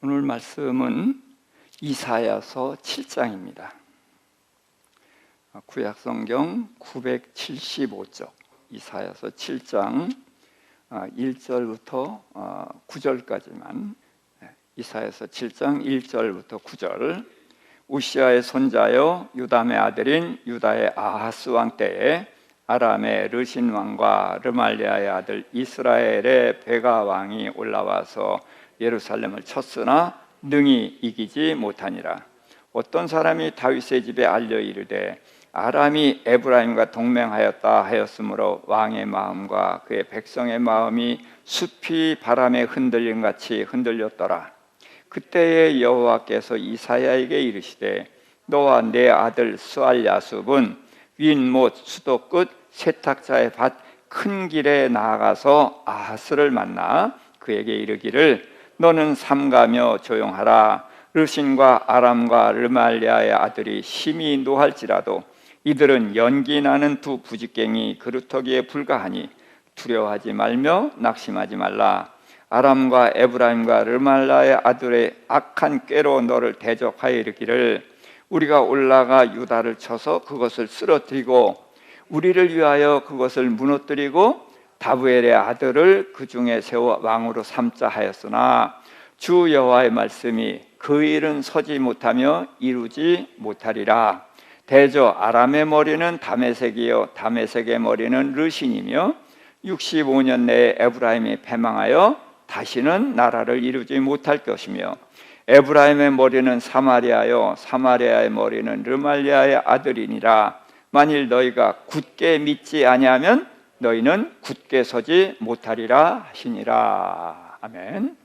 오늘 말씀은 이사야서 7장입니다. 구약성경 975쪽 이사야서 7장 1절부터 9절까지만 이사야서 7장 1절부터 9절. 우시아의 손자여 유담의 아들인 유다의 아하스 왕 때에 아람의 르신 왕과 르말리아의 아들 이스라엘의 베가 왕이 올라와서 예루살렘을 쳤으나 능히 이기지 못하니라. 어떤 사람이 다윗의 집에 알려 이르되 아람이 에브라임과 동맹하였다 하였으므로 왕의 마음과 그의 백성의 마음이 숲이 바람에 흔들림 같이 흔들렸더라. 그때에 여호와께서 이사야에게 이르시되 너와 내 아들 스알야숲은 윈못 수도 끝 세탁자의 밭 큰 길에 나아가서 아하스를 만나 그에게 이르기를 너는 삼가며 조용하라. 르신과 아람과 르말리아의 아들이 심히 노할지라도 이들은 연기 나는 두 부직갱이 그루터기에 불과하니 두려워하지 말며 낙심하지 말라. 아람과 에브라임과 르말라의 아들의 악한 꾀로 너를 대적하여 이르기를 우리가 올라가 유다를 쳐서 그것을 쓰러뜨리고 우리를 위하여 그것을 무너뜨리고 다브엘의 아들을 그 중에 세워 왕으로 삼자 하였으나 주 여호와의 말씀이 그 일은 서지 못하며 이루지 못하리라. 대저 아람의 머리는 다메섹이요 다메섹의 머리는 르신이며 65년 내에 에브라임이 패망하여 다시는 나라를 이루지 못할 것이며 에브라임의 머리는 사마리아요 사마리아의 머리는 르말리아의 아들이니라. 만일 너희가 굳게 믿지 아니하면 너희는 굳게 서지 못하리라 하시니라. 아멘.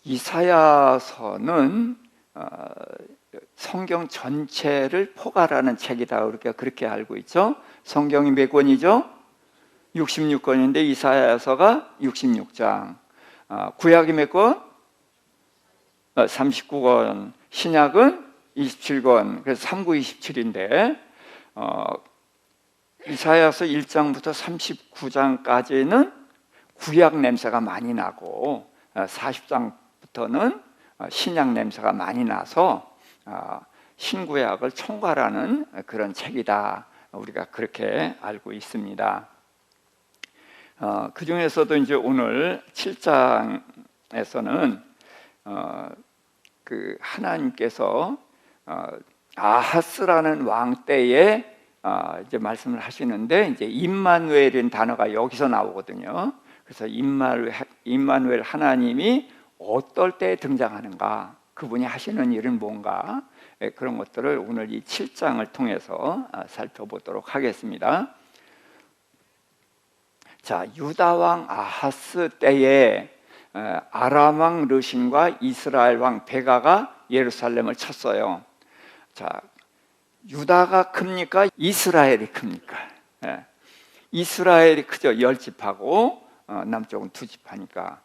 이사야서는 성경 전체를 포괄하는 책이다. 우리가 그렇게 알고 있죠. 성경이 몇 권이죠? 66권인데 이사야서가 66장. 구약이 몇 권? 39권. 신약은 27권. 그래서 3927인데 이사야서 1장부터 39장까지는 구약 냄새가 많이 나고 40장부터는 신약 냄새가 많이 나서 신구약을 총괄하는 그런 책이다. 우리가 그렇게 알고 있습니다. 그 중에서도 이제 오늘 7장에서는 그 하나님께서 아하스라는 왕 때에 이제 말씀을 하시는데 이제 임마누엘이라는 단어가 여기서 나오거든요. 그래서 임마누엘 하나님이 어떨 때 등장하는가, 그분이 하시는 일은 뭔가, 그런 것들을 오늘 이 7장을 통해서 살펴보도록 하겠습니다. 자, 유다 왕 아하스 때에 아람 왕 르신과 이스라엘 왕 베가가 예루살렘을 쳤어요. 자, 유다가 큽니까? 이스라엘이 큽니까? 이스라엘이 크죠. 10집하고 남쪽은 2집하니까.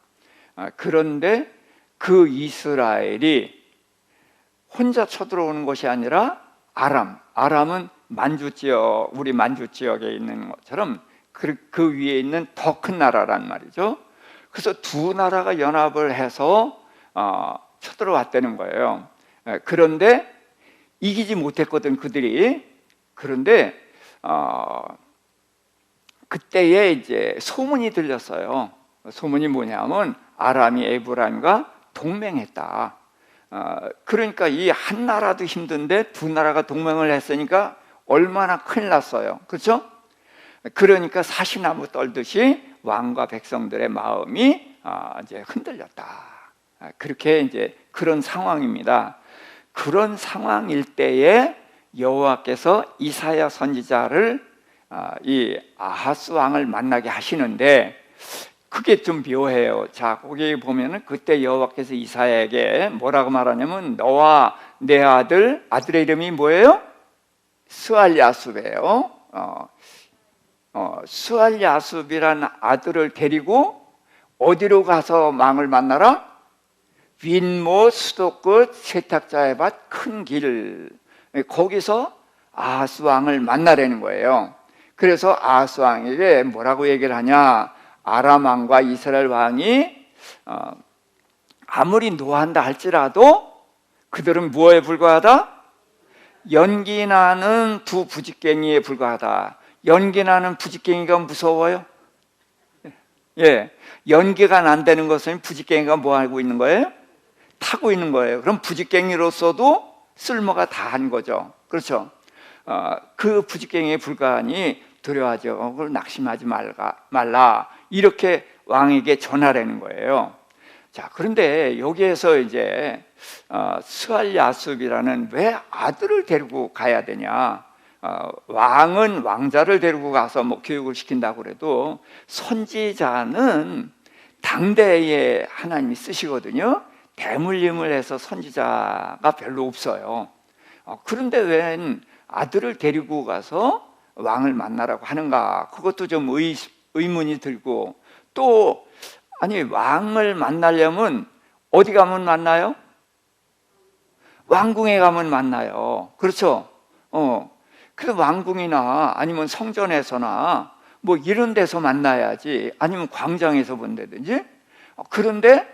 그런데 그 이스라엘이 혼자 쳐들어오는 것이 아니라 아람은 만주지역, 우리 만주지역에 있는 것처럼 그 위에 있는 더 큰 나라란 말이죠. 그래서 두 나라가 연합을 해서 쳐들어왔다는 거예요. 그런데 이기지 못했거든 그들이. 그런데 그때에 이제 소문이 들렸어요. 소문이 뭐냐면 아람이 에브라임과 동맹했다. 그러니까 이 한 나라도 힘든데 두 나라가 동맹을 했으니까 얼마나 큰일 났어요. 그렇죠? 그러니까 사시나무 떨듯이 왕과 백성들의 마음이 이제 흔들렸다. 그렇게 이제 그런 상황입니다. 그런 상황일 때에 여호와께서 이사야 선지자를 이 아하스 왕을 만나게 하시는데 그게 좀 묘해요. 자, 거기 보면은 그때 여호와께서 이사야에게 뭐라고 말하냐면 너와 내 아들의 이름이 뭐예요? 스알야숲이에요. 스알야숲이라는 아들을 데리고 어디로 가서 왕을 만나라? 윈못 수도 끝 세탁자의 밭 큰 길, 거기서 아하스 왕을 만나라는 거예요. 그래서 아하스 왕에게 뭐라고 얘기를 하냐? 아람 왕과 이스라엘 왕이 아무리 노한다 할지라도 그들은 무엇에 불과하다? 연기 나는 두 부직갱이에 불과하다. 연기 나는 부직갱이가 무서워요? 예, 연기가 난다는 것은 부직갱이가 뭐 하고 있는 거예요? 타고 있는 거예요. 그럼 부직갱이로서도 쓸모가 다한 거죠. 그렇죠? 그 부직갱이에 불과하니 두려워하죠. 그걸 낙심하지 말라. 이렇게 왕에게 전하라는 거예요. 자, 그런데 여기에서 이제 스알야습이라는 왜 아들을 데리고 가야 되냐? 왕은 왕자를 데리고 가서 뭐 교육을 시킨다고 그래도 선지자는 당대에 하나님이 쓰시거든요. 대물림을 해서 선지자가 별로 없어요. 그런데 웬 아들을 데리고 가서 왕을 만나라고 하는가? 그것도 좀 의문이 들고, 또 아니 왕을 만나려면 어디 가면 만나요? 왕궁에 가면 만나요. 그렇죠? 그래서 왕궁이나 아니면 성전에서나 뭐 이런 데서 만나야지, 아니면 광장에서 본다든지. 그런데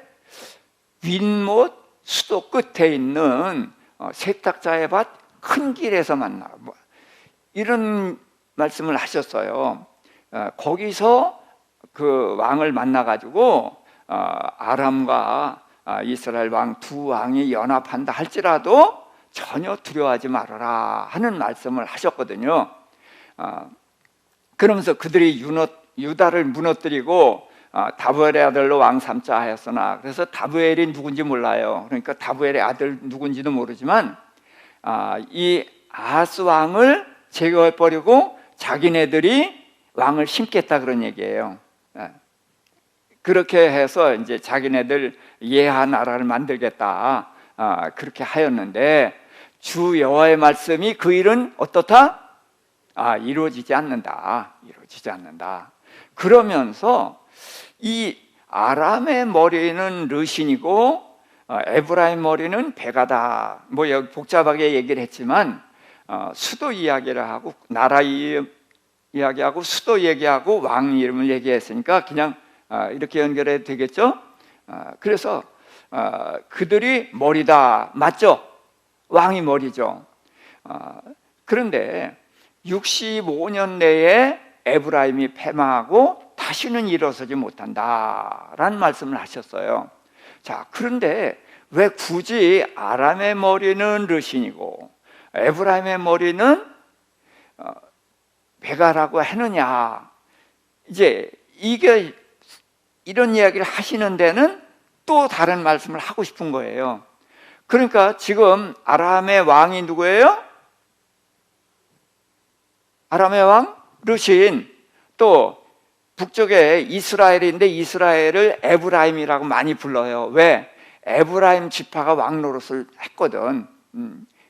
윗못 수도 끝에 있는 세탁자의 밭 큰 길에서 만나, 뭐 이런 말씀을 하셨어요. 거기서 그 왕을 만나가지고 아람과 이스라엘 왕 두 왕이 연합한다 할지라도 전혀 두려워하지 말아라 하는 말씀을 하셨거든요. 그러면서 그들이 유다를 무너뜨리고 다부엘의 아들로 왕 삼자 하였으나, 그래서 다부엘이 누군지 몰라요. 그러니까 다부엘의 아들 누군지도 모르지만 이 아하스 왕을 제거해버리고 자기네들이 왕을 심겠다 그런 얘기예요. 그렇게 해서 이제 자기네들 예하 나라를 만들겠다, 그렇게 하였는데 주 여호와의 말씀이 그 일은 어떻다? 이루어지지 않는다. 그러면서 이 아람의 머리는 르신이고 에브라임 머리는 베가다. 뭐 여기 복잡하게 얘기를 했지만 수도 이야기를 하고 나라 이야기하고 수도 얘기하고 왕 이름을 얘기했으니까 그냥 이렇게 연결해도 되겠죠? 그래서 그들이 머리다. 맞죠? 왕이 머리죠. 그런데 65년 내에 에브라임이 패망하고 다시는 일어서지 못한다라는 말씀을 하셨어요. 자, 그런데 왜 굳이 아람의 머리는 르신이고 에브라임의 머리는 베가라고 하느냐? 이제 이게 이런 이야기를 하시는 데는 또 다른 말씀을 하고 싶은 거예요. 그러니까 지금 아람의 왕이 누구예요? 아람의 왕 르신. 또 북쪽에 이스라엘인데 이스라엘을 에브라임이라고 많이 불러요. 왜? 에브라임 지파가 왕 노릇을 했거든.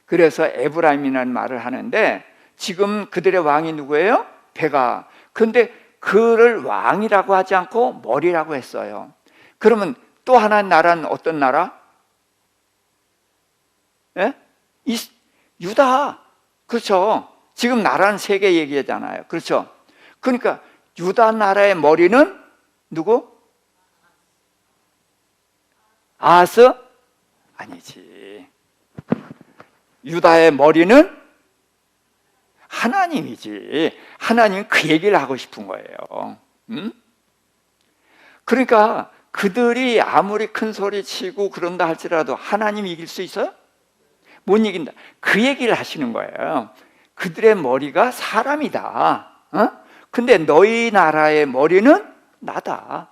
그래서 에브라임이라는 말을 하는데 지금 그들의 왕이 누구예요? 베가. 그런데 그를 왕이라고 하지 않고 머리라고 했어요. 그러면 또 하나의 나라는 어떤 나라? 예? 유다. 그렇죠. 지금 나라는 세 개 얘기하잖아요. 그렇죠. 그러니까 유다 나라의 머리는 누구? 아하스? 아니지. 유다의 머리는 하나님이지. 하나님은 그 얘기를 하고 싶은 거예요. 그러니까 그들이 아무리 큰 소리 치고 그런다 할지라도 하나님이 이길 수 있어요? 못 이긴다. 그 얘기를 하시는 거예요. 그들의 머리가 사람이다. 근데 너희 나라의 머리는 나다.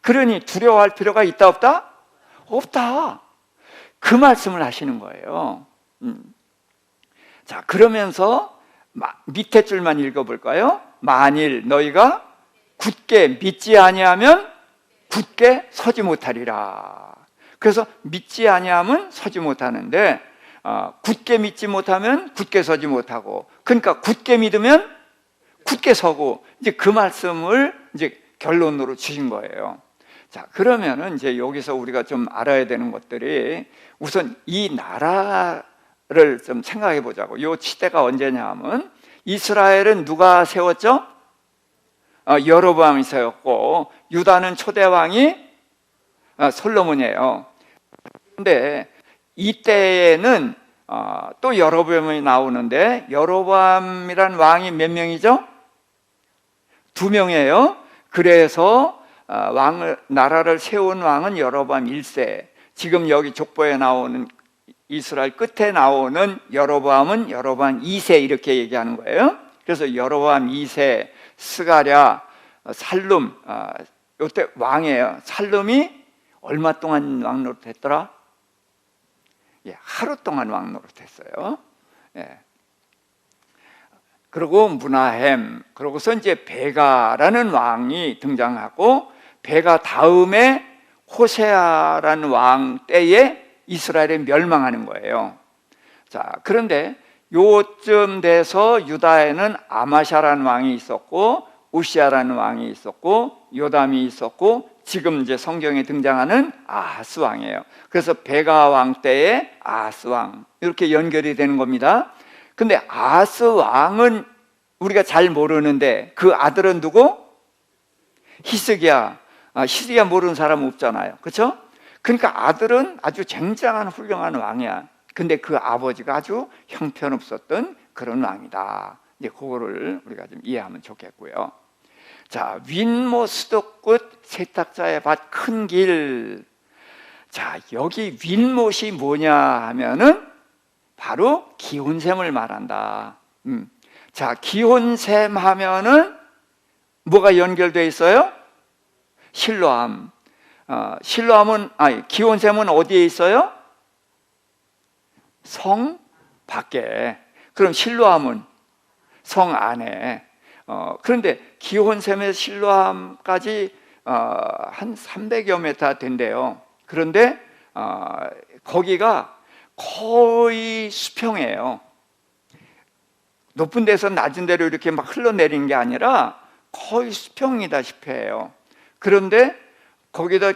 그러니 두려워할 필요가 있다 없다? 없다. 그 말씀을 하시는 거예요. 자, 그러면서 밑에 줄만 읽어볼까요? 만일 너희가 굳게 믿지 아니하면 굳게 서지 못하리라. 그래서 믿지 아니하면 서지 못하는데 굳게 믿지 못하면 굳게 서지 못하고, 그러니까 굳게 믿으면 굳게 서고, 이제 그 말씀을 이제 결론으로 주신 거예요. 자, 그러면은 이제 여기서 우리가 좀 알아야 되는 것들이, 우선 이 나라를 좀 생각해 보자고. 이 시대가 언제냐 하면 이스라엘은 누가 세웠죠? 여로보암이 세웠고, 유다는 초대 왕이 솔로몬이에요. 근데 이때에는 또 여로보암이 나오는데, 여로보암이란 왕이 몇 명이죠? 2명이에요. 그래서 나라를 세운 왕은 여로보암 1세. 지금 여기 족보에 나오는 이스라엘 끝에 나오는 여로보암은 여로보암 2세 이렇게 얘기하는 거예요. 그래서 여로보암 2세 스가랴, 살룸, 이때 왕이에요. 살룸이 얼마 동안 왕 노릇했더라? 하루 동안 왕 노릇했어요. 그리고 무나햄, 그러고서 이제 베가라는 왕이 등장하고, 베가 다음에 호세아라는 왕 때에 이스라엘이 멸망하는 거예요. 자, 그런데 요쯤 돼서 유다에는 아마샤라는 왕이 있었고, 우시아라는 왕이 있었고, 요담이 있었고, 지금 이제 성경에 등장하는 아하스 왕이에요. 그래서 베가 왕 때에 아하스 왕, 이렇게 연결이 되는 겁니다. 근데 아하스 왕은 우리가 잘 모르는데 그 아들은 누구? 히스기야. 히스기야 모르는 사람은 없잖아요. 그렇죠? 그러니까 아들은 아주 쟁쟁한 훌륭한 왕이야. 근데 그 아버지가 아주 형편없었던 그런 왕이다. 이제 그거를 우리가 좀 이해하면 좋겠고요. 자, 윈모 수도끝 세탁자의 밭 큰 길. 자, 여기 윈못이 뭐냐 하면은 바로 기혼샘을 말한다. 자, 기혼샘 하면은 뭐가 연결되어 있어요? 실로암. 실로암은, 기혼샘은 어디에 있어요? 성 밖에. 그럼 실로암은 성 안에. 그런데 기혼샘에서 실로암까지 한 300여 미터 된대요. 그런데 거기가 거의 수평이에요. 높은 데서 낮은 데로 이렇게 막 흘러내리는 게 아니라 거의 수평이다시피 해요. 그런데 거기다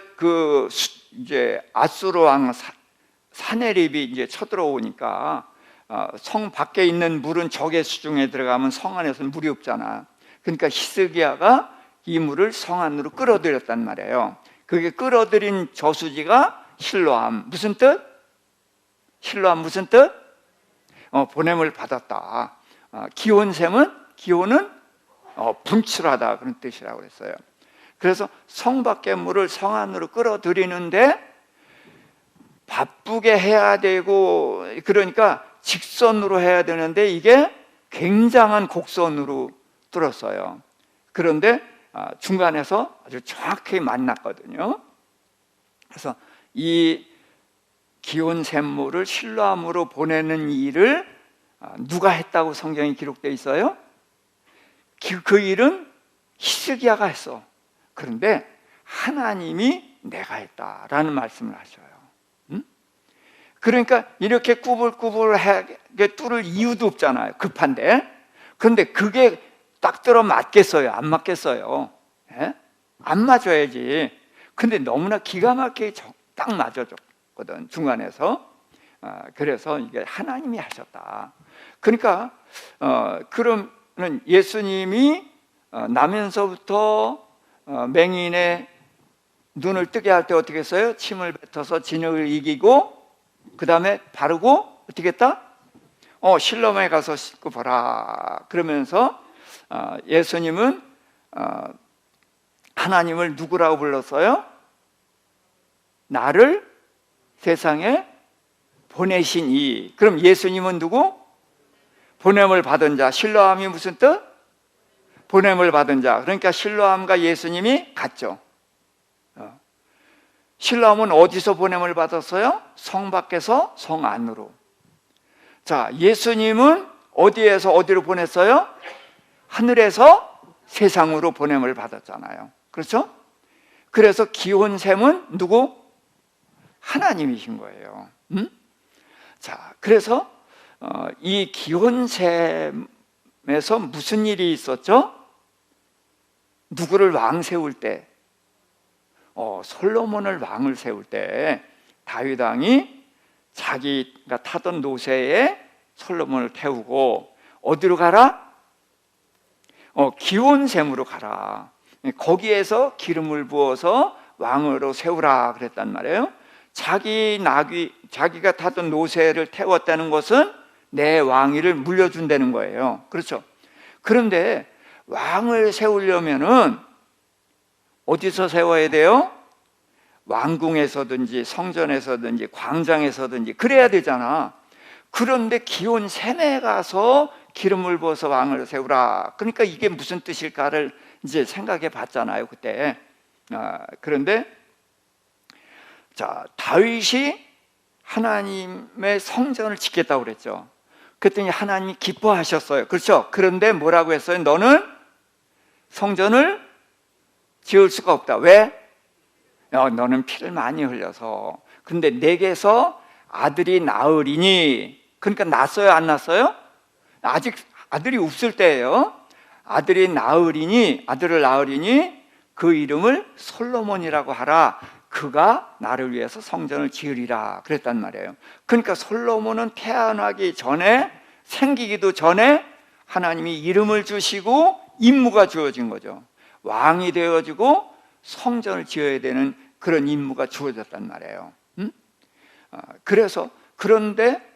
이제 아수르 왕 사네립이 이제 쳐들어오니까 성 밖에 있는 물은 적의 수중에 들어가면 성 안에서는 물이 없잖아. 그러니까 히스기야가 이 물을 성 안으로 끌어들였단 말이에요. 그게 끌어들인 저수지가 실로암. 무슨 뜻? 실로암 무슨 뜻? 보냄을 받았다. 기혼은 분출하다, 그런 뜻이라고 그랬어요. 그래서 성 밖의 물을 성 안으로 끌어들이는데 바쁘게 해야 되고, 그러니까 직선으로 해야 되는데 이게 굉장한 곡선으로 뚫었어요. 그런데 중간에서 아주 정확히 만났거든요. 그래서 이 기온 샘물을 실로암으로 보내는 일을 누가 했다고 성경에 기록되어 있어요? 그 일은 히스기야가 했어. 그런데 하나님이 내가 했다라는 말씀을 하셔요. 그러니까 이렇게 꾸불꾸불하게 뚫을 이유도 없잖아요. 급한데. 그런데 그게 딱 들어맞겠어요? 안 맞겠어요? 예? 안 맞아야지. 근데 너무나 기가 막히게 딱 맞아줬거든, 중간에서. 그래서 이게 하나님이 하셨다. 그러니까 그러면 예수님이 나면서부터 맹인의 눈을 뜨게 할 때 어떻게 했어요? 침을 뱉어서 진흙을 이기고, 그 다음에 바르고 어떻게 했다? 실로암에 가서 씻고 보라. 그러면서 예수님은 하나님을 누구라고 불렀어요? 나를 세상에 보내신 이. 그럼 예수님은 누구? 보냄을 받은 자. 실로암이 무슨 뜻? 보냄을 받은 자. 그러니까 실로암과 예수님이 같죠. 실로암은 어디서 보냄을 받았어요? 성 밖에서 성 안으로. 자, 예수님은 어디에서 어디로 보냈어요? 하늘에서 세상으로 보냄을 받았잖아요. 그렇죠? 그래서 기혼샘은 누구? 하나님이신 거예요. 자, 그래서 이 기혼샘에서 무슨 일이 있었죠? 누구를 왕 세울 때, 솔로몬을 왕을 세울 때 다윗 왕이 자기가 타던 노새에 솔로몬을 태우고 어디로 가라? 기혼샘으로 가라. 거기에서 기름을 부어서 왕으로 세우라 그랬단 말이에요. 자기가 타던 노새를 태웠다는 것은 내 왕위를 물려준다는 거예요. 그렇죠? 그런데 왕을 세우려면은 어디서 세워야 돼요? 왕궁에서든지 성전에서든지 광장에서든지 그래야 되잖아. 그런데 기온 샘에 가서 기름을 부어서 왕을 세우라. 그러니까 이게 무슨 뜻일까를 이제 생각해 봤잖아요, 그때. 그런데 자, 다윗이 하나님의 성전을 짓겠다고 그랬죠. 그랬더니 하나님이 기뻐하셨어요. 그렇죠? 그런데 뭐라고 했어요? 너는 성전을 지을 수가 없다. 왜? 너는 피를 많이 흘려서. 근데 내게서 아들이 낳으리니. 그러니까 낳았어요, 안 낳았어요? 아직 아들이 없을 때예요. 아들을 낳으리니 그 이름을 솔로몬이라고 하라. 그가 나를 위해서 성전을 지으리라 그랬단 말이에요. 그러니까 솔로몬은 태어나기 전에, 생기기도 전에 하나님이 이름을 주시고 임무가 주어진 거죠. 왕이 되어지고 성전을 지어야 되는 그런 임무가 주어졌단 말이에요. 그런데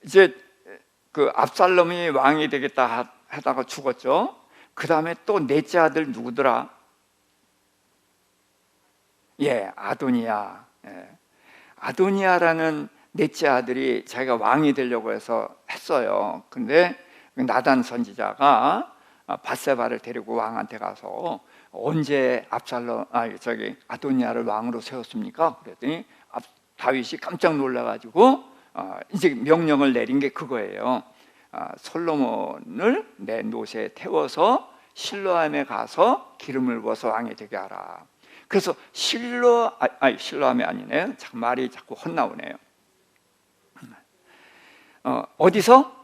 이제 그 압살롬이 왕이 되겠다 하다가 죽었죠. 그 다음에 또 넷째 아들 누구더라? 아도니아. 아도니아라는 넷째 아들이 자기가 왕이 되려고 해서 했어요. 근데 나단 선지자가 밧세바를 데리고 왕한테 가서 언제 아도니아를 왕으로 세웠습니까? 그랬더니 다윗이 깜짝 놀라가지고 이제 명령을 내린 게 그거예요. 솔로몬을 내 노새에 태워서 실로암에 가서 기름을 부어서 왕이 되게 하라. 그래서 실로암이 아니네요. 말이 자꾸 헛나오네요. 어디서?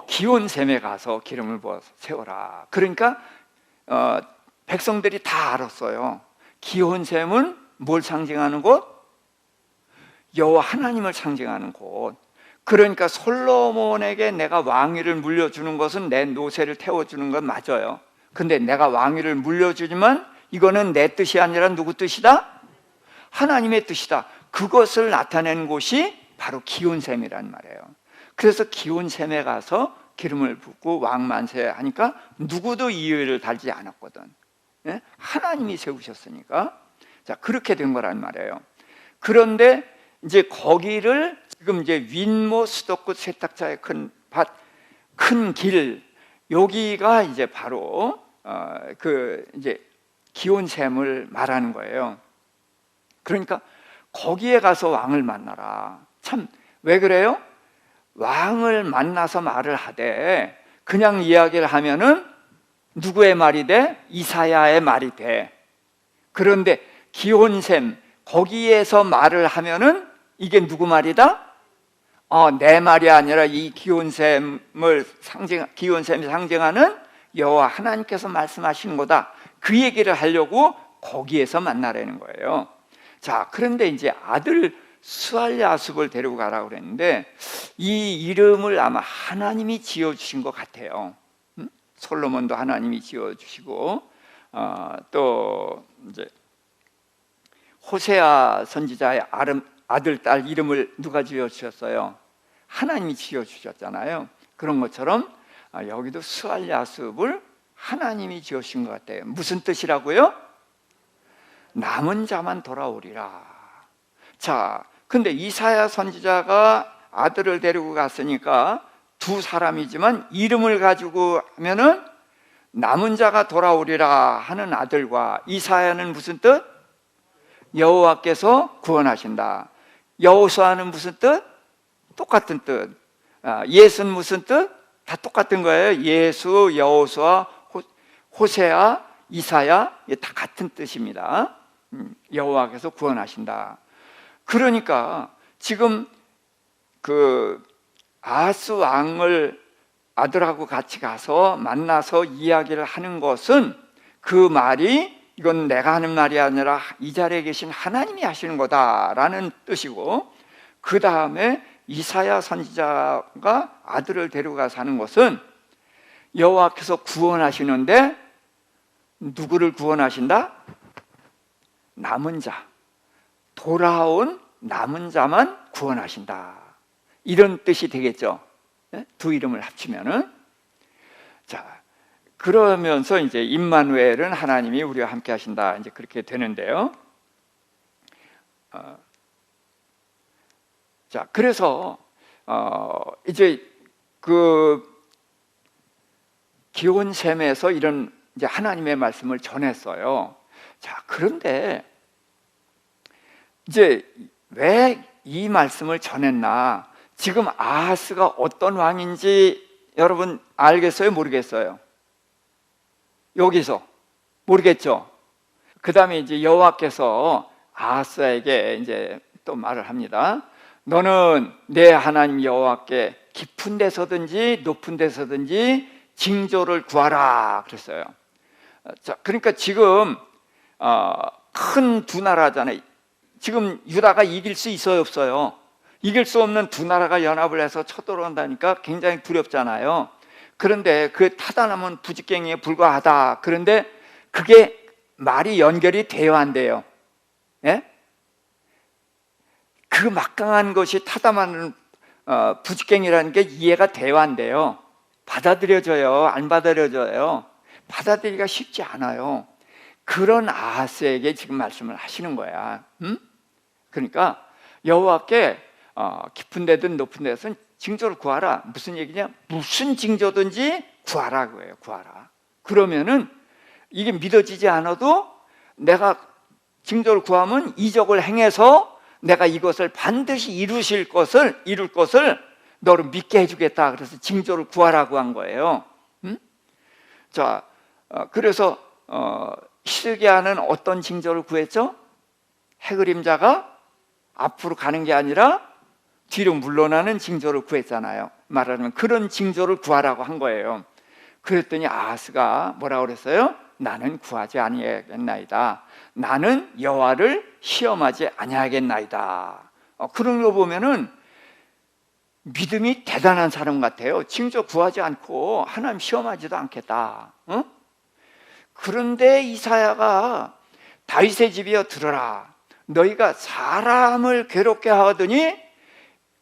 기온샘에 가서 기름을 부어서 세워라. 그러니까 백성들이 다 알았어요. 기온샘은 뭘 상징하는 곳? 여호와 하나님을 상징하는 곳. 그러니까 솔로몬에게 내가 왕위를 물려주는 것은 내 노새를 태워주는 건 맞아요. 근데 내가 왕위를 물려주지만 이거는 내 뜻이 아니라 누구 뜻이다? 하나님의 뜻이다. 그것을 나타내는 곳이 바로 기온샘이란 말이에요. 그래서 기온샘에 가서 기름을 붓고 왕 만세하니까 누구도 이의를 달지 않았거든. 하나님이 세우셨으니까. 자, 그렇게 된 거란 말이에요. 그런데 이제 거기를 지금 이제 윗모 수도끝 세탁자의 큰 길, 여기가 이제 바로 이제 기온샘을 말하는 거예요. 그러니까 거기에 가서 왕을 만나라. 참, 왜 그래요? 왕을 만나서 말을 하되 그냥 이야기를 하면은 누구의 말이 돼? 이사야의 말이 돼. 그런데 기온샘, 거기에서 말을 하면은 이게 누구 말이다? 내 말이 아니라 이 기온샘이 상징하는 여호와 하나님께서 말씀하시는 거다. 그 얘기를 하려고 거기에서 만나라는 거예요. 자, 그런데 이제 아들 스알랴습을 데리고 가라고 그랬는데 이 이름을 아마 하나님이 지어주신 것 같아요. 솔로몬도 하나님이 지어주시고 또 이제 호세아 선지자의 아들, 딸 이름을 누가 지어주셨어요? 하나님이 지어주셨잖아요. 그런 것처럼 여기도 스알랴습을 하나님이 지어주신 것 같아요. 무슨 뜻이라고요? 남은 자만 돌아오리라. 자, 근데 이사야 선지자가 아들을 데리고 갔으니까 두 사람이지만 이름을 가지고 하면은 남은 자가 돌아오리라 하는 아들과, 이사야는 무슨 뜻? 여호와께서 구원하신다. 여호수아는 무슨 뜻? 똑같은 뜻. 예수는 무슨 뜻? 다 똑같은 거예요. 예수, 여호수아, 호세아, 이사야, 다 같은 뜻입니다. 여호와께서 구원하신다. 그러니까 지금 그 아하스 왕을 아들하고 같이 가서 만나서 이야기를 하는 것은 그 말이 이건 내가 하는 말이 아니라 이 자리에 계신 하나님이 하시는 거다라는 뜻이고, 그 다음에 이사야 선지자가 아들을 데리고 가서 하는 것은 여호와께서 구원하시는데 누구를 구원하신다? 남은 자, 돌아온 남은 자만 구원하신다. 이런 뜻이 되겠죠. 두 이름을 합치면은. 자, 그러면서 이제 임마누엘은 하나님이 우리와 함께 하신다. 이제 그렇게 되는데요. 자, 그래서 이제 그 기온샘에서 이런 이제 하나님의 말씀을 전했어요. 자, 그런데 이제 왜 이 말씀을 전했나? 지금 아하스가 어떤 왕인지 여러분 알겠어요? 모르겠어요? 여기서 모르겠죠? 그 다음에 이제 여호와께서 아하스에게 이제 또 말을 합니다. 너는 내 하나님 여호와께 깊은 데서든지 높은 데서든지 징조를 구하라 그랬어요. 자, 그러니까 지금 큰 두 나라잖아요. 지금 유다가 이길 수 있어요, 없어요? 이길 수 없는 두 나라가 연합을 해서 쳐들어온다니까 굉장히 두렵잖아요. 그런데 그 타다남은 부직갱이에 불과하다. 그런데 그게 말이 연결이 돼야 한대요. 예? 그 막강한 것이 타다만 부직갱이라는 게 이해가 돼야 한대요. 받아들여져요? 안 받아들여져요? 받아들이기가 쉽지 않아요. 그런 아하스에게 지금 말씀을 하시는 거야. 그러니까 여호와께 깊은 데든 높은 데서는 징조를 구하라. 무슨 얘기냐? 무슨 징조든지 구하라 그거예요. 구하라. 그러면은 이게 믿어지지 않아도 내가 징조를 구하면 이적을 행해서 내가 이것을 반드시 이룰 것을 너를 믿게 해주겠다. 그래서 징조를 구하라고 한 거예요. 자, 그래서 히스기야는 어떤 징조를 구했죠? 해 그림자가 앞으로 가는 게 아니라 뒤로 물러나는 징조를 구했잖아요. 말하자면 그런 징조를 구하라고 한 거예요. 그랬더니 아하스가 뭐라고 그랬어요? 나는 구하지 아니하겠나이다. 나는 여호와를 시험하지 아니하겠나이다. 그런 거 보면은 믿음이 대단한 사람 같아요. 징조 구하지 않고 하나님 시험하지도 않겠다. 그런데 이사야가 다윗의 집이여 들어라. 너희가 사람을 괴롭게 하더니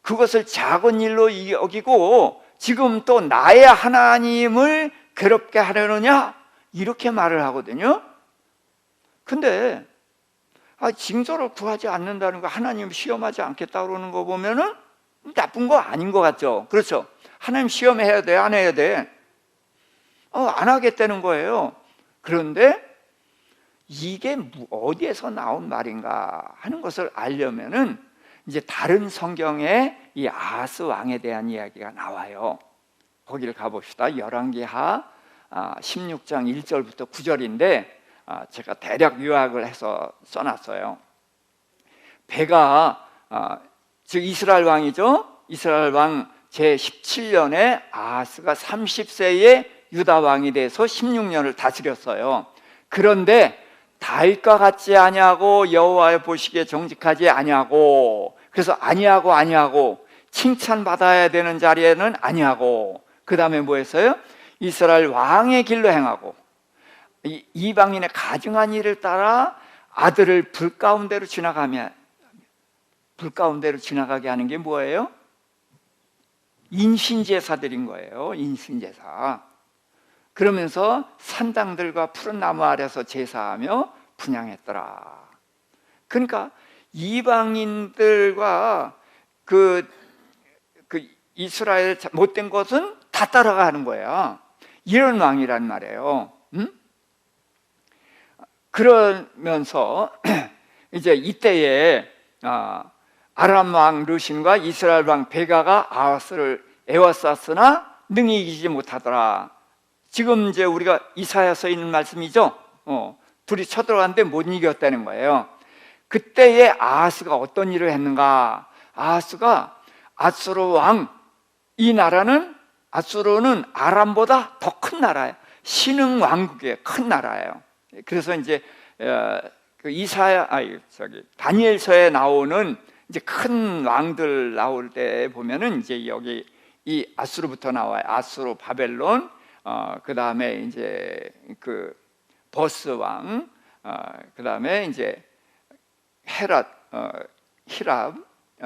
그것을 작은 일로 여기고 지금 또 나의 하나님을 괴롭게 하려느냐? 이렇게 말을 하거든요. 근데 징조를 구하지 않는다는 거, 하나님 시험하지 않겠다 그러는 거 보면은 나쁜 거 아닌 것 같죠? 그렇죠? 하나님 시험해야 돼? 안 해야 돼? 안 하겠다는 거예요. 그런데 이게 어디에서 나온 말인가 하는 것을 알려면은 이제 다른 성경에 이 아하스 왕에 대한 이야기가 나와요. 거기를 가봅시다. 열왕기하 16장 1절부터 9절인데 제가 대략 요약을 해서 써놨어요. 배가 즉 이스라엘 왕이죠. 이스라엘 왕 제17년에 아하스가 30세에 유다 왕이 돼서 16년을 다스렸어요. 그런데 다윗과 같지 아니하고 여호와의 보시기에 정직하지 아니하고, 그래서 아니하고 칭찬받아야 되는 자리에는 아니하고, 그 다음에 뭐 했어요? 이스라엘 왕의 길로 행하고 이방인의 가증한 일을 따라 아들을 불 가운데로 지나가게 하는 게 뭐예요? 인신제사들인 거예요. 인신제사. 그러면서 산당들과 푸른 나무 아래서 제사하며 분향했더라. 그러니까 이방인들과 그 이스라엘 못된 것은 다 따라가는 거야. 이런 왕이란 말이에요. 그러면서 이제 이때에 아람 왕 르신과 이스라엘 왕 베가가 아하스를 에워쌌으나 능히 이기지 못하더라. 지금 이제 우리가 이사야서 있는 말씀이죠. 둘이 쳐들어갔는데 못 이겼다는 거예요. 그때에 아하스가 어떤 일을 했는가? 아하스가 아수르 왕, 이 나라는 아수르는 아람보다 더 큰 나라예요. 신흥 왕국의 큰 나라예요. 그래서 이제 다니엘서에 나오는 이제 큰 왕들 나올 때 보면은 이제 여기 이 아수르부터 나와요. 아수르, 바벨론, 그 다음에 이제 그 버스 왕, 그 다음에 이제 헤랏, 히랍,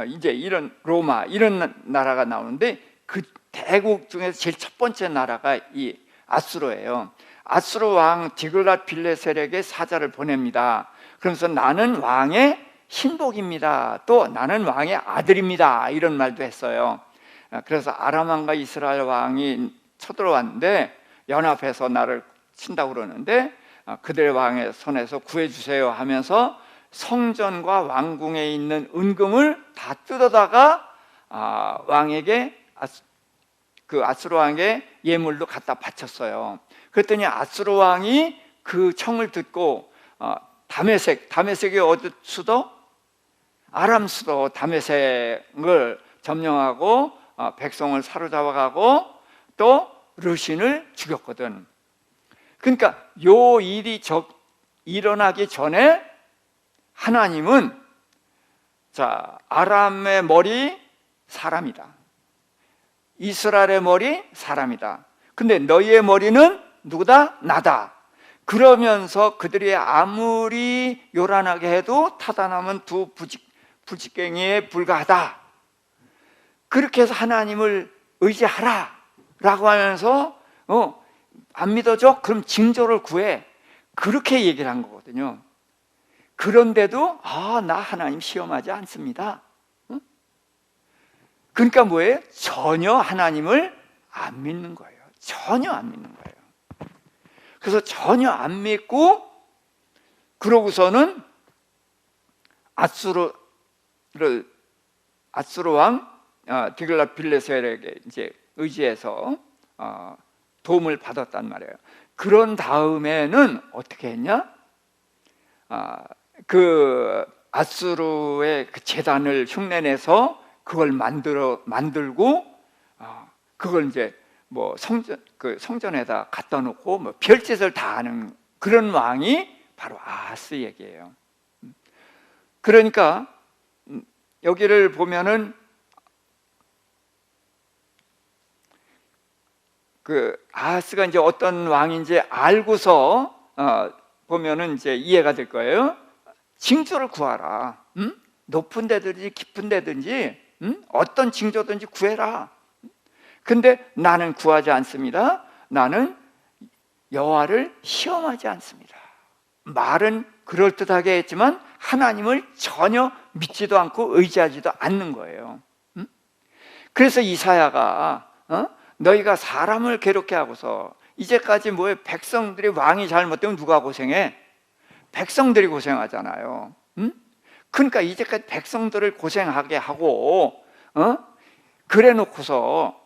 이제 이런 로마 이런 나라가 나오는데 그 대국 중에서 제일 첫 번째 나라가 이 아수르예요. 아수르 왕 디글랏 빌레셀에게 사자를 보냅니다. 그러면서 나는 왕의 신복입니다. 또 나는 왕의 아들입니다. 이런 말도 했어요. 그래서 아람 왕과 이스라엘 왕이 쳐들어왔는데 연합해서 나를 친다고 그러는데 그들의 왕의 손에서 구해주세요 하면서 성전과 왕궁에 있는 은금을 다 뜯어다가 왕에게 그 아수르 왕의 예물로 갖다 바쳤어요. 그랬더니 아수르 왕이 그 청을 듣고 다메섹이 어디 수도? 아람 수도 다메섹을 점령하고 백성을 사로잡아가고 또 르신을 죽였거든. 그러니까 요 일이 일어나기 전에 하나님은 아람의 머리 사람이다, 이스라엘의 머리 사람이다, 근데 너희의 머리는 누구다? 나다. 그러면서 그들이 아무리 요란하게 해도 타다남은 두 부직갱이에 불과하다. 그렇게 해서 하나님을 의지하라 라고 하면서 안 믿어져? 그럼 징조를 구해. 그렇게 얘기를 한 거거든요. 그런데도 나 하나님 시험하지 않습니다. 그러니까 뭐예요? 전혀 하나님을 안 믿는 거예요. 전혀 안 믿는 거예요. 그래서 전혀 안 믿고 그러고서는 아수르 왕 디글랏 빌레셀에게 이제 의지해서 도움을 받았단 말이에요. 그런 다음에는 어떻게 했냐? 그 아수르의 그 제단을 흉내내서 그걸 만들고 그걸 이제 뭐 성전에다 갖다 놓고 뭐 별짓을 다 하는 그런 왕이 바로 아하스 얘기예요. 그러니까 여기를 보면은 그 아하스가 이제 어떤 왕인지 알고서 보면은 이제 이해가 될 거예요. 징조를 구하라. 높은 데든지 깊은 데든지 어떤 징조든지 구해라. 근데 나는 구하지 않습니다. 나는 여호와를 시험하지 않습니다. 말은 그럴듯하게 했지만 하나님을 전혀 믿지도 않고 의지하지도 않는 거예요. 그래서 이사야가 너희가 사람을 괴롭게 하고서 이제까지 뭐에 백성들이 왕이 잘못되면 누가 고생해? 백성들이 고생하잖아요. 그러니까 이제까지 백성들을 고생하게 하고 그래 놓고서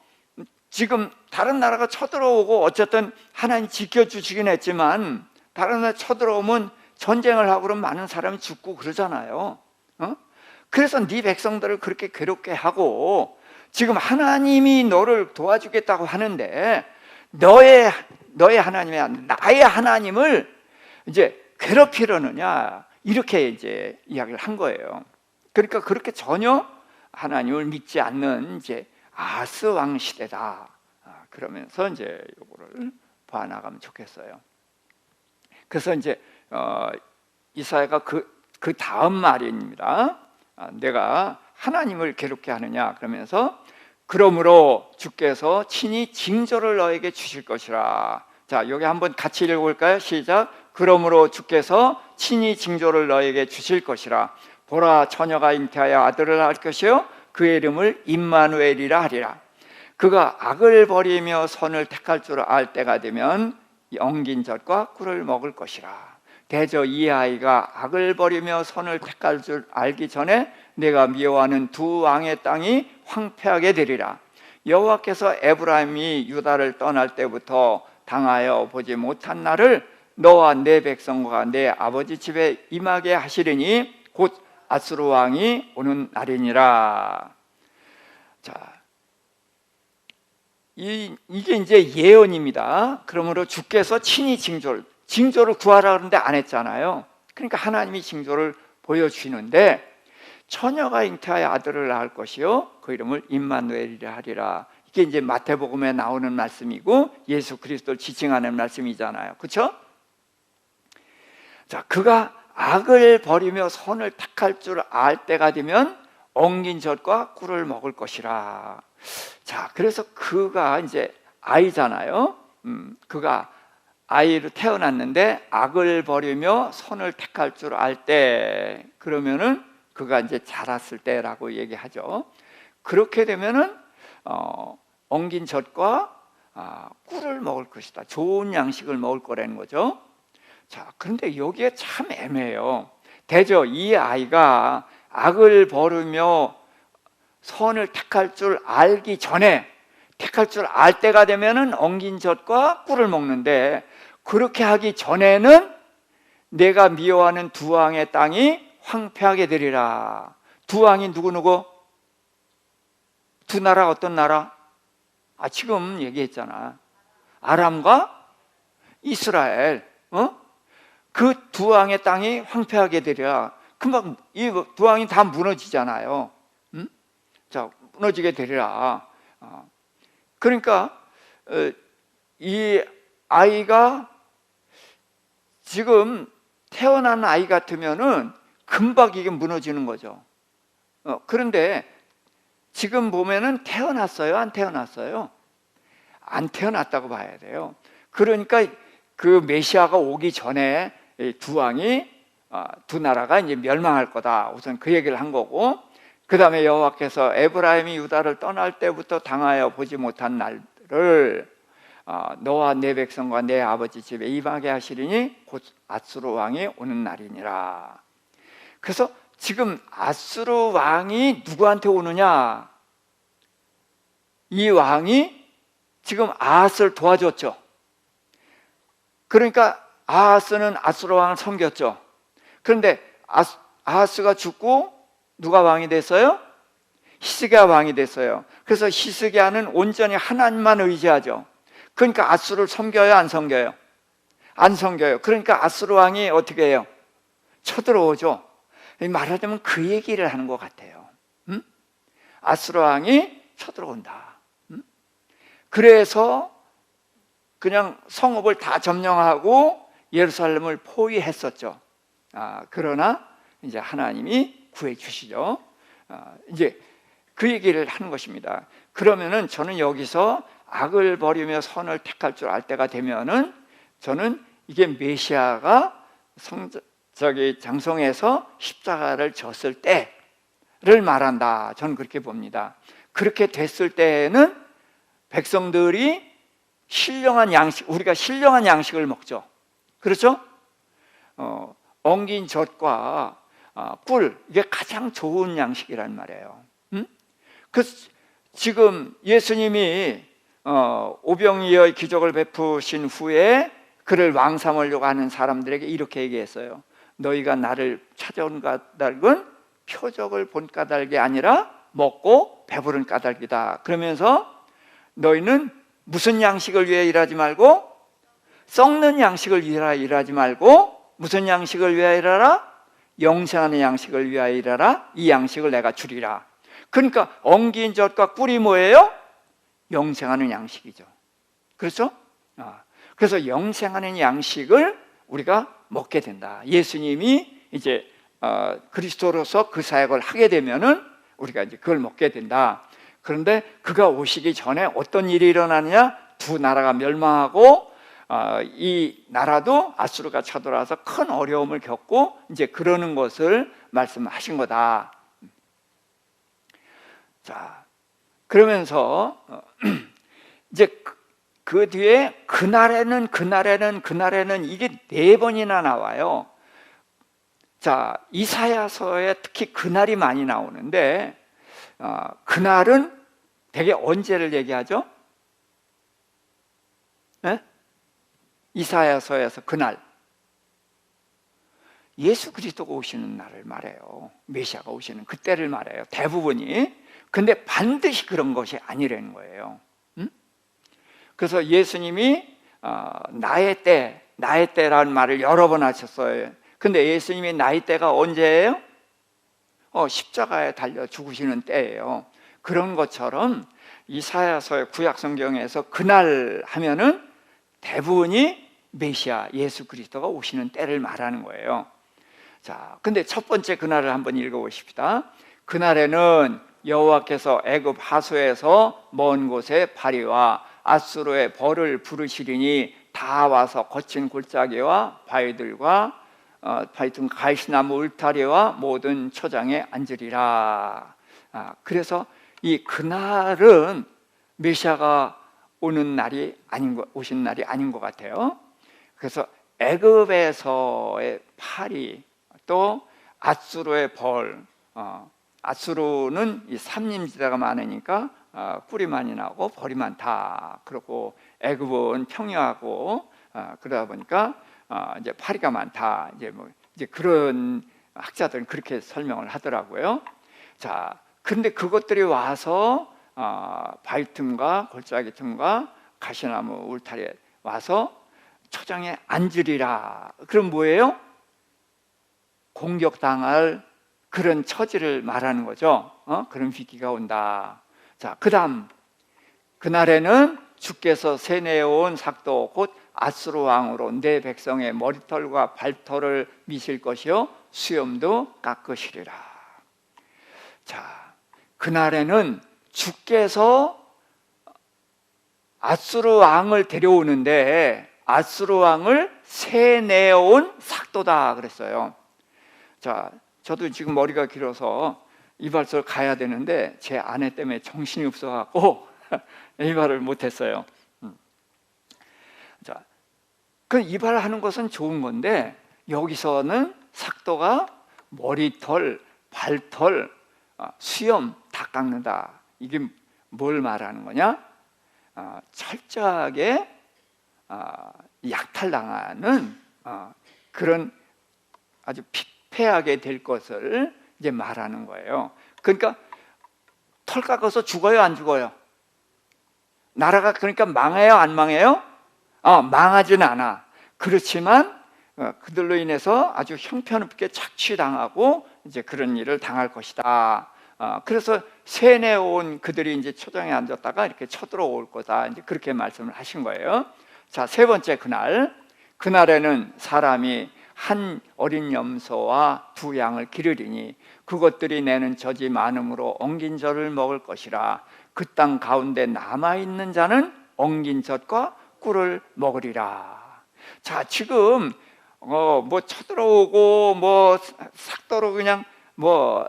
지금 다른 나라가 쳐들어오고 어쨌든 하나님 지켜주시긴 했지만 다른 나라 쳐들어오면 전쟁을 하고 그러면 많은 사람이 죽고 그러잖아요. 그래서 네 백성들을 그렇게 괴롭게 하고 지금 하나님이 너를 도와주겠다고 하는데 너의 하나님이 아니라 나의 하나님을 이제 괴롭히려느냐, 이렇게 이제 이야기를 한 거예요. 그러니까 그렇게 전혀 하나님을 믿지 않는 이제 아하스 왕 시대다. 그러면서 이제 이거를 봐나가면 좋겠어요. 그래서 이제 이사야가 그 다음 말입니다. 내가 하나님을 괴롭게 하느냐 그러면서 그러므로 주께서 친히 징조를 너에게 주실 것이라. 자, 여기 한번 같이 읽어볼까요? 시작. 그러므로 주께서 친히 징조를 너에게 주실 것이라. 보라, 처녀가 잉태하여 아들을 낳을 것이요 그의 이름을 임마누엘이라 하리라. 그가 악을 버리며 선을 택할 줄 알 때가 되면 엉긴 젖과 꿀을 먹을 것이라. 대저 이 아이가 악을 버리며 선을 택할 줄 알기 전에 내가 미워하는 두 왕의 땅이 황폐하게 되리라. 여호와께서 에브라임이 유다를 떠날 때부터 당하여 보지 못한 날을 너와 내 백성과 내 아버지 집에 임하게 하시리니 곧 아수르 왕이 오는 날이니라. 자, 이게 이제 예언입니다. 그러므로 주께서 친히 징조를 구하라 그러는데 안 했잖아요. 그러니까 하나님이 징조를 보여주시는데 처녀가 잉태하여 아들을 낳을 것이요 그 이름을 임마누엘이라 하리라. 이게 이제 마태복음에 나오는 말씀이고 예수 그리스도를 지칭하는 말씀이잖아요. 그렇죠? 자, 그가 악을 버리며 선을 택할 줄 알 때가 되면 엉긴 젖과 꿀을 먹을 것이라. 자, 그래서 그가 이제 아이잖아요. 그가 아이로 태어났는데 악을 버리며 선을 택할 줄 알 때, 그러면은 그가 이제 자랐을 때라고 얘기하죠. 그렇게 되면은 엉긴 젖과 꿀을 먹을 것이다. 좋은 양식을 먹을 거라는 거죠. 자, 그런데 여기에 참 애매해요. 대저 이 아이가 악을 버리며 선을 택할 줄 알기 전에, 택할 줄 알 때가 되면은 엉긴 젖과 꿀을 먹는데, 그렇게 하기 전에는 내가 미워하는 두 왕의 땅이 황폐하게 되리라. 두 왕이 누구? 두 나라 어떤 나라? 지금 얘기했잖아. 아람과 이스라엘. 그 두 왕의 땅이 황폐하게 되리라. 금방 이 두 왕이 다 무너지잖아요. 자, 무너지게 되리라. 그러니까 이 아이가 지금 태어난 아이 같으면은 금방 이게 무너지는 거죠. 그런데 지금 보면은 태어났어요? 안 태어났어요? 안 태어났다고 봐야 돼요. 그러니까 그 메시아가 오기 전에 두 왕이, 두 나라가 이제 멸망할 거다. 우선 그 얘기를 한 거고, 그 다음에 여호와께서 에브라임이 유다를 떠날 때부터 당하여 보지 못한 날을 너와 내 백성과 내 아버지 집에 임하게 하시리니 곧 아수르 왕이 오는 날이니라. 그래서 지금 아수르 왕이 누구한테 오느냐? 이 왕이 지금 아하스를 도와줬죠. 그러니까 아하스는 아수르 왕을 섬겼죠. 그런데 아하스가 죽고 누가 왕이 됐어요? 히스기야 왕이 됐어요. 그래서 히스기야는 온전히 하나님만 의지하죠. 그러니까 아수르를 섬겨요, 안 섬겨요? 안 섬겨요. 그러니까 아수르 왕이 어떻게 해요? 쳐들어오죠. 말하자면 그 얘기를 하는 것 같아요. 아수르 왕이 쳐들어온다. 그래서 그냥 성읍을 다 점령하고 예루살렘을 포위했었죠. 그러나 이제 하나님이 구해 주시죠. 이제 그 얘기를 하는 것입니다. 그러면은 저는 여기서 악을 버리며 선을 택할 줄 알 때가 되면은 저는 이게 메시아가 장성에서 십자가를 졌을 때를 말한다. 저는 그렇게 봅니다. 그렇게 됐을 때에는 백성들이 신령한 양식, 우리가 신령한 양식을 먹죠. 그렇죠? 엉긴 젖과 꿀, 이게 가장 좋은 양식이란 말이에요. 그래서 지금 예수님이 오병이어의 기적을 베푸신 후에 그를 왕 삼으려고 하는 사람들에게 이렇게 얘기했어요. 너희가 나를 찾아온 까닭은 표적을 본 까닭이 아니라 먹고 배부른 까닭이다. 그러면서 너희는 무슨 양식을 위해 일하지 말고, 썩는 양식을 위하여 일하지 말고, 무슨 양식을 위하여 일하라? 영생하는 양식을 위하여 일하라. 이 양식을 내가 주리라. 그러니까 엉긴 젖과 꿀이 뭐예요? 영생하는 양식이죠. 그렇죠? 그래서 영생하는 양식을 우리가 먹게 된다. 예수님이 이제 그리스도로서 그 사역을 하게 되면은 우리가 이제 그걸 먹게 된다. 그런데 그가 오시기 전에 어떤 일이 일어나느냐? 두 나라가 멸망하고 이 나라도 아수르가 쳐들어와서 큰 어려움을 겪고 이제 그러는 것을 말씀하신 거다. 자, 그러면서 이제 그 뒤에 그날에는 이게 4번이나 나와요. 자, 이사야서에 특히 그날이 많이 나오는데 그날은 대개 언제를 얘기하죠? 네? 이사야서에서 그날, 예수 그리스도가 오시는 날을 말해요. 메시아가 오시는 그때를 말해요, 대부분이. 근데 반드시 그런 것이 아니라는 거예요. 그래서 예수님이 나의 때라는 말을 여러 번 하셨어요. 근데 예수님의 나의 때가 언제예요? 십자가에 달려 죽으시는 때예요. 그런 것처럼 이사야서의 구약 성경에서 그날 하면은 대부분이 메시아 예수 그리스도가 오시는 때를 말하는 거예요. 자, 근데 첫 번째 그날을 한번 읽어보십시다. 그날에는 여호와께서 애굽 하소에서 먼 곳에 바리와 앗수르의 벌을 부르시리니 다 와서 거친 골짜기와 바위들과 바위등 가시나무 울타리와 모든 초장에 앉으리라. 그래서 이 그날은 메시아가 오는 날이 오신 날이 아닌 것 같아요. 그래서 애굽에서의 파리, 또 앗수르의 벌, 앗수르는 이 삼림지대가 많으니까 꿀이 많이 나고 벌이 많다. 그리고 애굽은 평야하고 그러다 보니까 이제 파리가 많다. 이제 그런 학자들은 그렇게 설명을 하더라고요. 자, 근데 그것들이 와서 바위 틈과 골짜기 틈과 가시나무 울타리에 와서 초장에 앉으리라. 그럼 뭐예요? 공격당할 그런 처지를 말하는 거죠. 그런 위기가 온다. 자, 그 다음 그날에는 주께서 세내온 삭도 곧 앗수르 왕으로 내 백성의 머리털과 발털을 미실 것이요 수염도 깎으시리라. 자, 그날에는 주께서 앗수르 왕을 데려오는데 앗수르 왕을 세내온 삭도다 그랬어요. 자, 저도 지금 머리가 길어서 이발소를 가야 되는데 제 아내 때문에 정신이 없어갖고 이발을 못했어요. 자, 그 이발하는 것은 좋은 건데 여기서는 삭도가 머리털, 발털, 수염 다 깎는다. 이게 뭘 말하는 거냐? 철저하게 약탈당하는 그런 아주 피폐하게 될 것을 이제 말하는 거예요. 그러니까 털 깎아서 죽어요, 안 죽어요? 나라가 그러니까 망해요, 안 망해요? 망하진 않아. 그렇지만 그들로 인해서 아주 형편없게 착취당하고 이제 그런 일을 당할 것이다. 그래서 세내온 그들이 이제 초장에 앉았다가 이렇게 쳐들어올 거다. 이제 그렇게 말씀을 하신 거예요. 자, 세 번째 그날에는 사람이 한 어린 염소와 두 양을 기르리니 그것들이 내는 젖이 많음으로 엉긴 젖을 먹을 것이라. 그 땅 가운데 남아있는 자는 엉긴 젖과 꿀을 먹으리라. 자, 지금 뭐 쳐들어오고 뭐 삭도로 그냥 뭐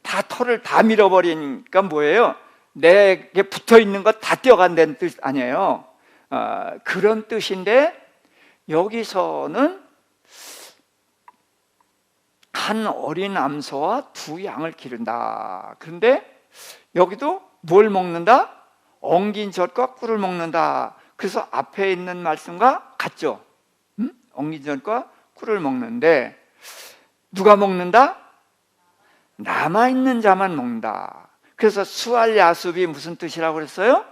다 털을 다 밀어버리니까 뭐예요? 내게 붙어있는 거 다 떼어간다는 뜻 아니에요. 그런 뜻인데 여기서는 한 어린 암소와 두 양을 기른다. 그런데 여기도 뭘 먹는다? 엉긴 젖과 꿀을 먹는다. 그래서 앞에 있는 말씀과 같죠? 엉긴 젖과 꿀을 먹는데 누가 먹는다? 남아있는 자만 먹는다. 그래서 수알 야습이 무슨 뜻이라고 그랬어요?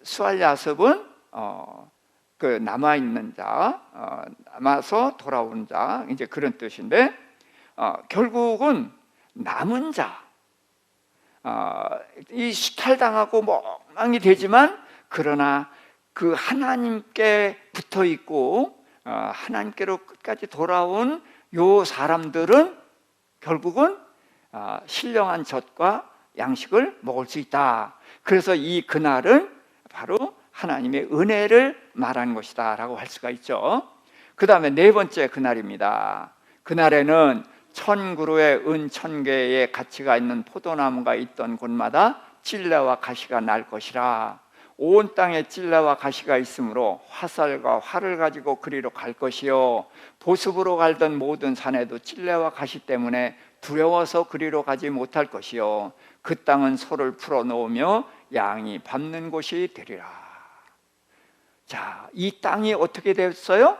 수알 야습은 그 남아있는 자, 남아서 돌아온 자, 이제 그런 뜻인데 결국은 남은 자, 이 수탈당하고 멍망이 되지만 그러나 그 하나님께 붙어 있고 하나님께로 끝까지 돌아온 요 사람들은 결국은 신령한 젖과 양식을 먹을 수 있다. 그래서 이 그날은 바로 하나님의 은혜를 말하는 것이다 라고 할 수가 있죠. 그 다음에 네 번째 그날입니다. 그날에는 1000그루의 은 1000개의 가치가 있는 포도나무가 있던 곳마다 찔레와 가시가 날 것이라. 온 땅에 찔레와 가시가 있으므로 화살과 활을 가지고 그리로 갈 것이요 보습으로 갈던 모든 산에도 찔레와 가시 때문에 두려워서 그리로 가지 못할 것이요 그 땅은 소를 풀어놓으며 양이 밟는 곳이 되리라. 자, 이 땅이 어떻게 됐어요?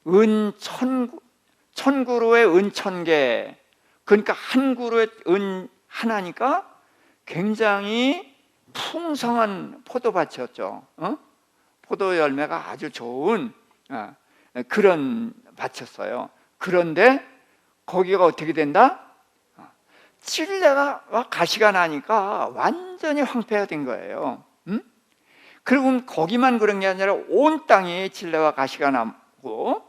은 1000그루의 은 1000개. 그러니까 한 그루의 은 하나니까 굉장히 풍성한 포도밭이었죠. 포도 열매가 아주 좋은 그런 밭이었어요. 그런데 거기가 어떻게 된다? 찔레와 가시가 나니까 완전히 황폐가 된 거예요. 그리고 거기만 그런 게 아니라 온 땅에 찔레와 가시가 하고,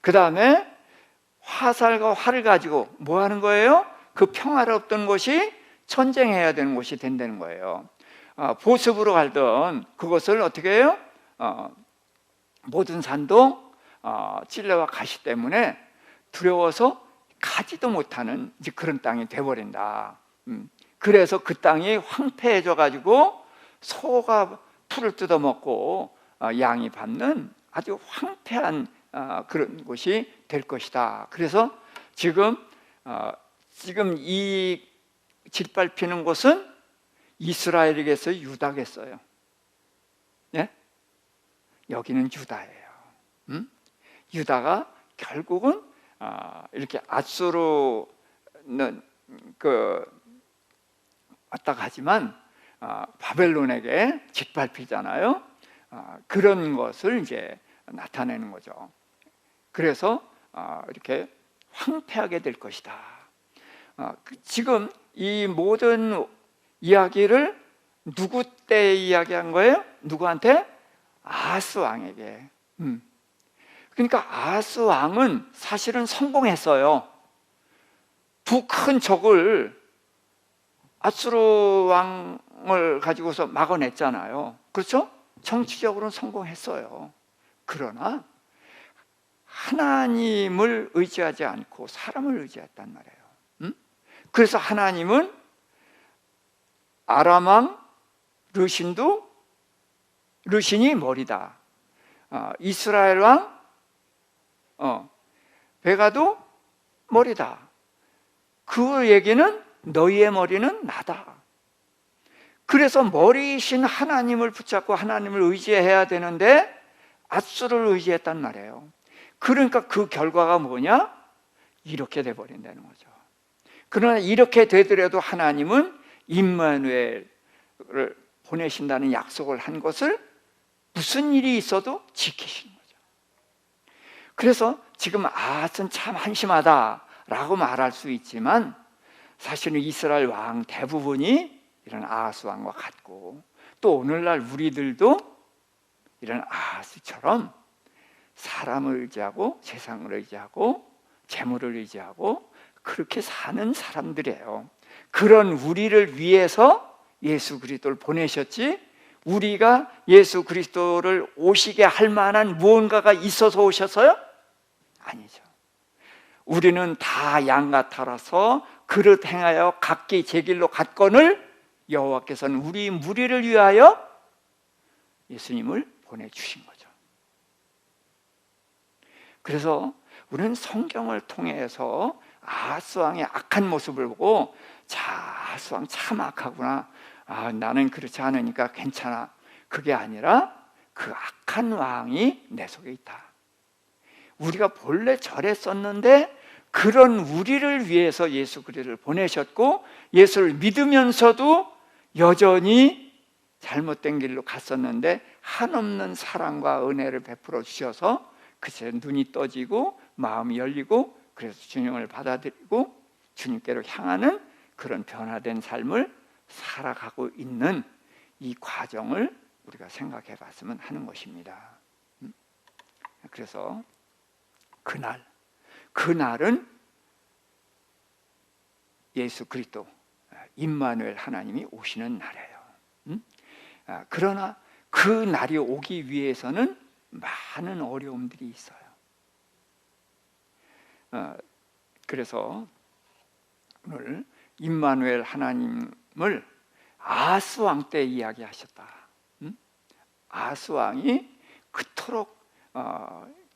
그 다음에 화살과 활을 가지고 뭐 하는 거예요? 그 평화롭던 곳이 전쟁해야 되는 곳이 된다는 거예요. 보습으로 갈던 그것을 어떻게 해요? 모든 산도 찔레와 가시 때문에 두려워서 가지도 못하는 이제 그런 땅이 돼버린다. 그래서 그 땅이 황폐해져 가지고 소가 풀을 뜯어먹고 양이 밟는 아주 황폐한 그런 곳이 될 것이다. 그래서 지금 이 짓밟히는 곳은 이스라엘이겠어요? 유다겠어요? 예? 여기는 유다예요. 유다가 결국은 이렇게 앗수르는 왔다 가지만 바벨론에게 짓밟히잖아요. 그런 것을 이제 나타내는 거죠. 그래서 이렇게 황폐하게 될 것이다. 지금 이 모든 이야기를 누구 때 이야기한 거예요? 누구한테? 아하스 왕에게. 그러니까 아하스 왕은 사실은 성공했어요. 두 큰 적을 아수르 왕을 가지고서 막아냈잖아요. 그렇죠? 정치적으로는 성공했어요. 그러나 하나님을 의지하지 않고 사람을 의지했단 말이에요. 그래서 하나님은 아람 왕 르신이 머리다. 이스라엘 왕 베가도 머리다. 그 얘기는 너희의 머리는 나다. 그래서 머리이신 하나님을 붙잡고 하나님을 의지해야 되는데 앗수르를 의지했단 말이에요. 그러니까 그 결과가 뭐냐? 이렇게 돼버린다는 거죠. 그러나 이렇게 되더라도 하나님은 임마누엘을 보내신다는 약속을 한 것을 무슨 일이 있어도 지키시는 거죠. 그래서 지금 아하스는 참 한심하다라고 말할 수 있지만 사실은 이스라엘 왕 대부분이 이런 아하스 왕과 같고, 또 오늘날 우리들도 이런 아하스처럼 사람을 의지하고 세상을 의지하고 재물을 의지하고 그렇게 사는 사람들이에요. 그런 우리를 위해서 예수 그리스도를 보내셨지, 우리가 예수 그리스도를 오시게 할 만한 무언가가 있어서 오셨어요? 아니죠. 우리는 다 양 같아라서 그릇 행하여 각기 제 길로 갔거늘 여호와께서는 우리 무리를 위하여 예수님을 보내주신 거죠. 그래서 우리는 성경을 통해서 아하스 왕의 악한 모습을 보고, 자, 아하스 왕 참 악하구나, 나는 그렇지 않으니까 괜찮아, 그게 아니라 그 악한 왕이 내 속에 있다. 우리가 본래 저랬었는데 그런 우리를 위해서 예수 그리스도를 보내셨고, 예수를 믿으면서도 여전히 잘못된 길로 갔었는데 한없는 사랑과 은혜를 베풀어 주셔서 그새 눈이 떠지고 마음이 열리고, 그래서 주님을 받아들이고 주님께로 향하는 그런 변화된 삶을 살아가고 있는 이 과정을 우리가 생각해 봤으면 하는 것입니다. 그래서 그날은 예수 그리스도 임마누엘 하나님이 오시는 날이에요. 그러나 그 날이 오기 위해서는 많은 어려움들이 있어요. 그래서 오늘 임마누엘 하나님을 아하스 왕 때 이야기하셨다. 아하스 왕이 그토록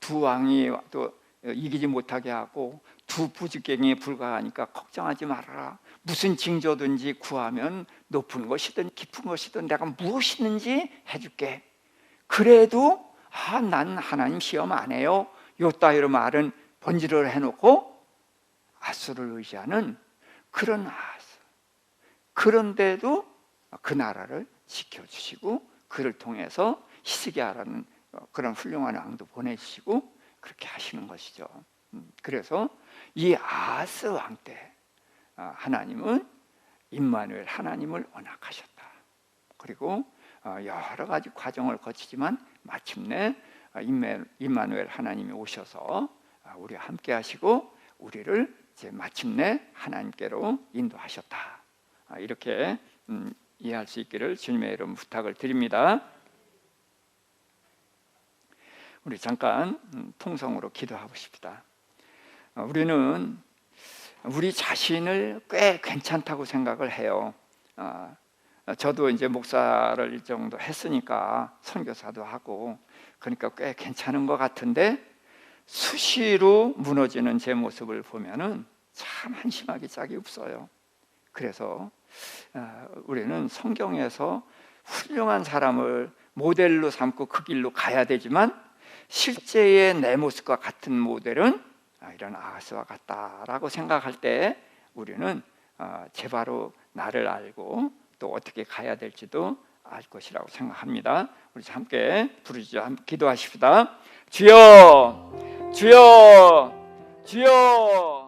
두 왕이 또 이기지 못하게 하고 두 부지경에 불과하니까 걱정하지 말아라, 무슨 징조든지 구하면 높은 것이든 깊은 것이든 내가 무엇이든지 해줄게. 그래도 난 하나님 시험 안 해요, 요 따위로 말은 번지를 해놓고 아수를 의지하는 그런 아하스. 그런데도 그 나라를 지켜주시고 그를 통해서 히스기야라는 그런 훌륭한 왕도 보내주시고 그렇게 하시는 것이죠. 그래서 이 아하스 왕 때 하나님은 임마누엘 하나님을 언약하셨다. 그리고 여러 가지 과정을 거치지만 마침내 임마누엘 하나님이 오셔서 우리와 함께 하시고 우리를 이제 마침내 하나님께로 인도하셨다. 이렇게 이해할 수 있기를 주님의 이름 부탁을 드립니다. 우리 잠깐 통성으로 기도하고 싶다. 우리는 우리 자신을 꽤 괜찮다고 생각을 해요. 저도 이제 목사를 이 정도 했으니까 선교사도 하고 그러니까 꽤 괜찮은 것 같은데 수시로 무너지는 제 모습을 보면은 참 한심하기 짝이 없어요. 그래서 우리는 성경에서 훌륭한 사람을 모델로 삼고 그 길로 가야 되지만 실제의 내 모습과 같은 모델은 이런 아하스와 같다라고 생각할 때 우리는 제바로 나를 알고 또 어떻게 가야 될지도 알 것이라고 생각합니다. 우리 함께 부르짖어 함께 기도하십시다. 주여, 주여, 주여.